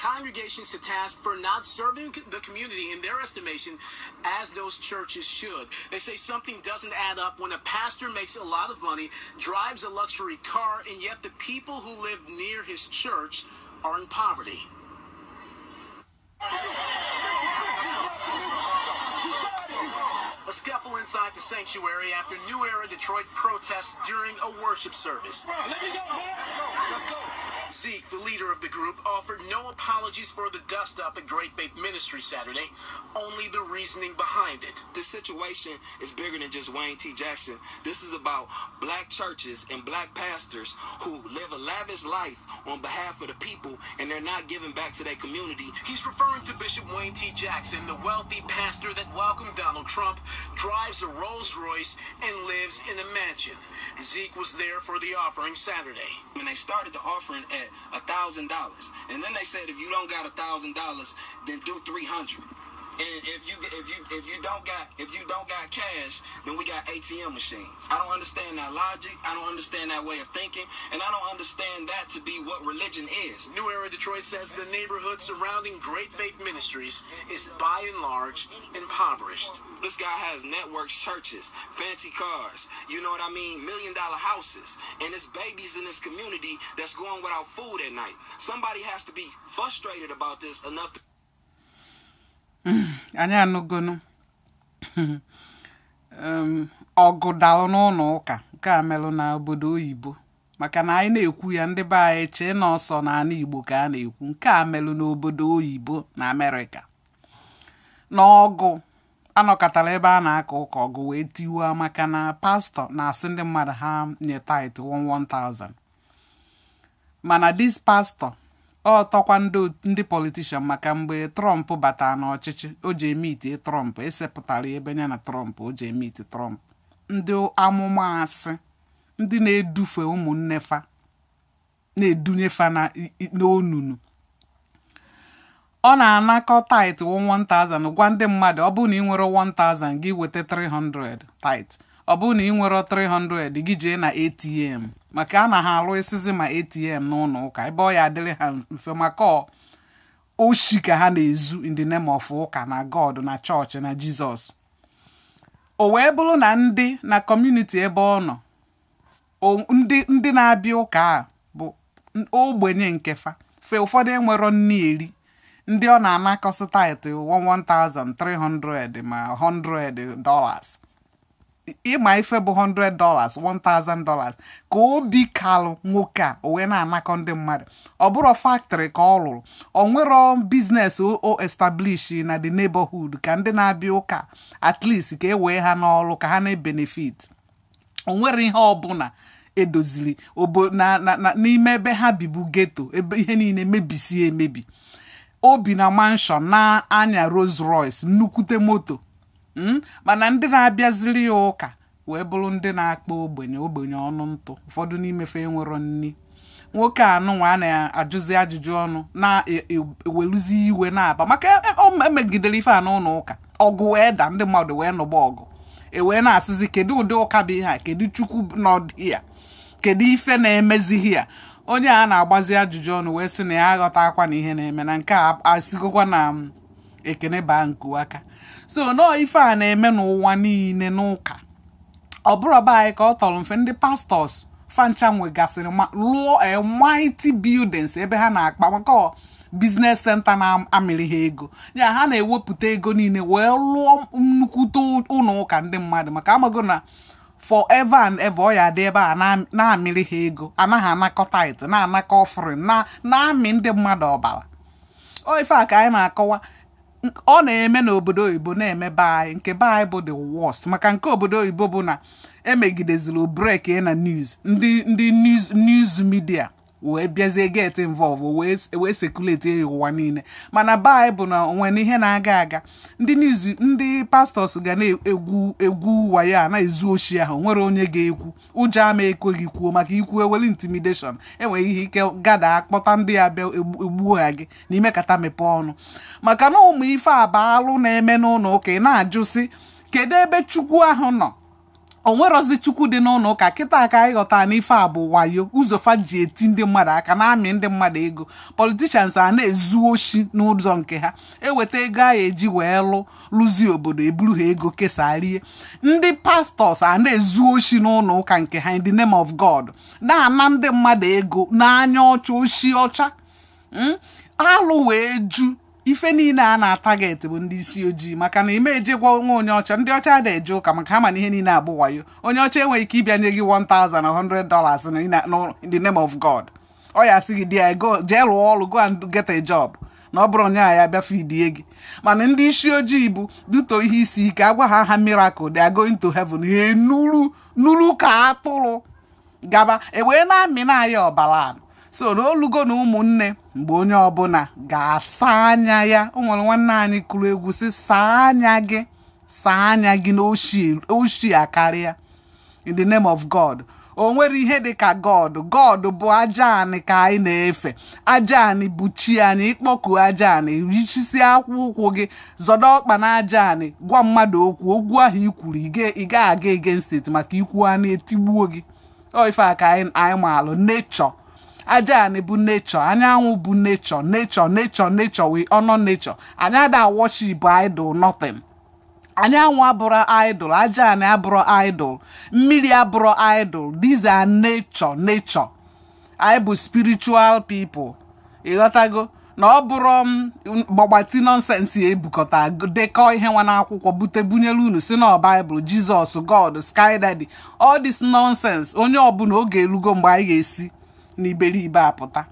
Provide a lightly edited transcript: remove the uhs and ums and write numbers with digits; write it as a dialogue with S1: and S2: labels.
S1: congregations to task for not serving the community in their estimation as those churches should. They say something doesn't add up when a pastor makes a lot of money, drives a luxury car, and yet the people who live near his church are in poverty. A scuffle inside the sanctuary after New Era Detroit protests during a worship service. Zeke, the leader of the group, offered no apologies for the dust-up at Great Faith Ministry Saturday, only the reasoning behind it.
S2: This situation is bigger than just Wayne T. Jackson. This is about black churches and black pastors who live a lavish life on behalf of the people, and they're not giving back to their community.
S1: He's referring to Bishop Wayne T. Jackson, the wealthy pastor that welcomed Donald Trump, drives a Rolls Royce, and lives in a mansion. Zeke was there for the offering Saturday.
S2: When they started the offering at $1,000, and then they said if you don't got $1,000, then do $300. And if you don't got cash, then we got ATM machines. I don't understand that logic. I don't understand that way of thinking, and I don't understand that to be what religion is.
S1: New Era Detroit says the neighborhood surrounding Great Faith Ministries is by and large impoverished.
S2: This guy has networks, churches, fancy cars, you know what I mean, $1 million houses, and there's babies in this community that's going without food at night. Somebody has to be frustrated about this enough to...
S3: Anyị anụgonu ọgụ dalụ n'ụlọ ụka nke a melụ na obodo oyibo maka na anyị na-ekwu ya ndị be anyị chee na ọsọ n'ala Igbo ka a na-ekwu nke a melụ n'obodo oyibo na Amerịka n'ọgụ anọkọtara ebe a na-aka ụka ọgụ wee tiwa maka na pastọ na-asị ndị mmadụ ha nye tithe 1,000 mana this pastọ ọ tọkwa ndị politician maka mgbe Trump batara n'ọchịchị o ji emiti Trump esepụtara ebe ya na Trump o ji emiti Trump ndị amụma asị ndị na-edufe ụmụnne fa na-edunye fa n'onunu ọ na-anakọ tithe 1,000 gwa ndị mmadụ ọ bụrụ na ị nwere 1,000 gị weta 300 tithe ọ bụrụ na ị nwere 300 gị jee na ATM maka a na ha alụ esizi ma ATM n'ụlọ ụka ebe ọ ya adịrị ha mfe maka oshi ka ha na-ezu in the name of ụka na God na chọọchị na Jizọs o wee bụrụ na ndị na community ebe ọ nọ ndị na-abịa ụka a bụ ogbenye nke fe ụfọdụ enwero nni eri ndị ọ na-anakọsị tithe 1,300 ma $100 ịma ife bụ $100 $1,000 ka obi kalụ nwoke a o wee na-anakọ ndị mmadụ ọ bụrụ factory ka ọ lụrụ o nwero business o establish na the neighborhood ka ndị na-abịa ụka at least ka e wee ha n'ọrụ ka ha na-benefit o nwere ihe ọbụla edozili n'ime ebe ha bibu ghetto ebe ihe niile mebisie emebi obi na mansion na-anya Rolls Royce nnukwute moto mana ndị na-abịaziri ya ụka wee bụrụ ndị na-akpa ogbenye ọnụ ntụ ụfọdụ n'imefe enwero nni nwoke anụnwa a na-ajụzi ajụjụ ọnụ na-eweluzi iwe na-aba maka emegidere ife a n'ụlọ ụka ọgụ wee da ndị mmadụ wee nụba ọgụ wee na-asịzi kedu ụdị ụka bụ ihe a kedu chukwu n'ọdị ya kedu ife na-emezighị ya onye a na-agbazi ajụjụ ọnụ wee sị na ya aghọtakwa na ihe na-eme na nke a asigokwa na ekene baa nku aka so no ife a na-eme n'ụwa niile n'ụka ọ bụrụ be anyị ka ọ tọrọ mfe ndị pastors fancha nwegasịrị lụọ a mighty buildings ebe ha na-akpa maka business center na-amịrị ha ego ya ha na-ewepụta ego niile wee lụọ nnukwute ụlọ ụka ndị mmadụ maka amago na forever and ever ọ ya dị ebe a na-amịrị ha ego anaghị anakọ tithe na-anakọ offering na-amị ndị mmadụ ọbara o ife a ka anyị na-akọwa ọ na-eme n'obodo oyibo na-eme be anyị nke be anyị bụ the worst maka nke obodo oyibo bụ na emegideziri break na news ndị news media wee bịazie get involve wee circulate ụwa niile mana be anyị bụ na onwe ihe na-aga aga ndị pastors ga na-egwu waya na-ezu oshi ahụ nwere onye ga-ekwu ụjọ ama ekweghị kwuo maka ikwu eweli intimidation enweghị ihe ike gada akpọta ndị ya bịa egbuo ha gị n'ime kata mepee ọnụ maka na ụmụ ife abalụ na-eme n'ụlọ ụka ị na-ajụ sị kedu ebe chukwu ahụ nọ onwerozi chukwu dị n'ụlọ ụka kịta ka anyị ghọtara n'ife a bụ wayo ụzọ fa ji eti ndị mmadụ aka na-amị ndị mmadụ ego. Politicians a na-ezu oshi n'ụzọ nke ha, eweta ego a eji wee lụzie obodo, eburu ha ego kesarie. Ndị pastors a na-ezu oshi n'ụlọ ụka nke ha in the name of God, na-ana ndị mmadụ ego n'anya ọcha, oshi ọcha. Alụ wee ju ife niile a na-ataget bụ ndị isi ojii, maka na ime ejegwa onwe onye ọcha. Ndị ọcha na-eje ụka maka ha ma na ihe niile abụ wayo. Onye ọcha enweghị ike ịbịa nye gị $1,100 in the name of God. Ọ ya sị gị di ya jee lụọ ọrụ, go and get a job, na ọ bụrụ onye a ya bịa fidie gị. Mana ndị isi ojii bụ duto ihe isi ike, agwa ha miracle, they are going to heaven. He nuru ka atụrụ gaba ewee na-amị na ya ọbara. So n'olugo na ụmụnne mgbe onye ọbụla ga-asa anya ya. O nwere nwanne anyị kụrụ egwu sị saa anya gị n'oshi akarịa in the name of God. O nwere ihe dị ka God bụ aja anị ka anyị na-efe. Aja anị bụ chi anyị, ịkpọku aja anị, richisi akwụkwọ gị, zọdọ ọkpa na aja anị, gwa mmadụ okwu ahụ ikwuru ị ga-aga against it maka ikwu a na-etigbuo gị. O ife a ka anyị maalụ nature. Aja anị bụ nature, anyanwụ bụ nature, we honor nature. Anyị ada worship idol nothing. Anyanwụ abụrụ idol, aja anị abụrụ idol, mmiri abụrụ idol. These are nature. Anyị bụ spiritual people. Ịghọtago na ọ bụrụ gbagbati nonsense ebukọta dekọ ihe nwa n'akwụkwọ bute bunyelu unu si na Bible, Jesus, God, Sky Daddy, all this nonsense. Onye ọbụla oge elugo mgbe anyị ga-esi n'iberibe apụta.